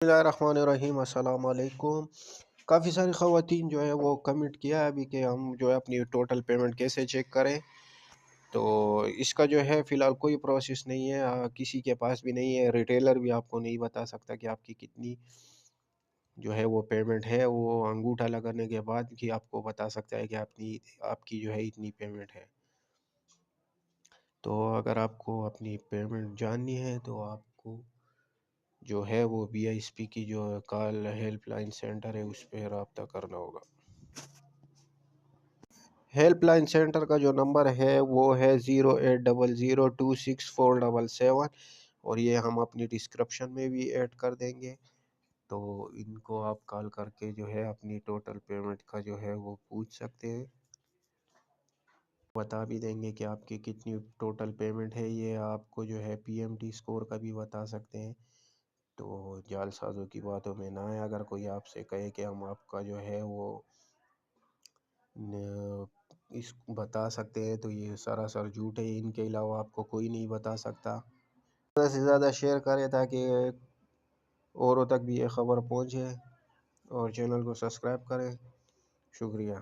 بسم اللہ الرحمن الرحیم، السلام علیکم۔ کافی ساری خواتین جو ہے وہ کمنٹ کیا ہے ابھی کہ ہم جو ہے اپنی ٹوٹل پیمنٹ کیسے چیک کریں۔ تو اس کا جو ہے فی الحال کوئی پروسیس نہیں ہے، کسی کے پاس بھی نہیں ہے، ریٹیلر بھی آپ کو نہیں بتا سکتا کہ آپ کی کتنی جو ہے وہ پیمنٹ ہے۔ وہ انگوٹھا لگانے کے بعد کہ آپ کو بتا سکتا ہے کہ آپ کی جو ہے اتنی پیمنٹ ہے۔ تو اگر آپ کو اپنی پیمنٹ جاننی ہے تو آپ کو جو ہے وہ بی آئی ایس پی کی جو کال ہیلپ لائن سینٹر ہے اس پہ رابطہ کرنا ہوگا۔ ہیلپ لائن سینٹر کا جو نمبر ہے وہ ہے 0800264777، اور یہ ہم اپنی ڈسکرپشن میں بھی ایڈ کر دیں گے۔ تو ان کو آپ کال کر کے جو ہے اپنی ٹوٹل پیمنٹ کا جو ہے وہ پوچھ سکتے ہیں، بتا بھی دیں گے کہ آپ کی کتنی ٹوٹل پیمنٹ ہے۔ یہ آپ کو جو ہے پی ایم ٹی اسکور کا بھی بتا سکتے ہیں۔ تو جعل سازوں کی باتوں میں نہ آئے، اگر کوئی آپ سے کہے کہ ہم آپ کا جو ہے وہ اس بتا سکتے ہیں تو یہ سراسر جھوٹ ہے، ان کے علاوہ آپ کو کوئی نہیں بتا سکتا۔ زیادہ سے زیادہ شیئر کریں تاکہ اوروں تک بھی یہ خبر پہنچے، اور چینل کو سبسکرائب کریں۔ شکریہ۔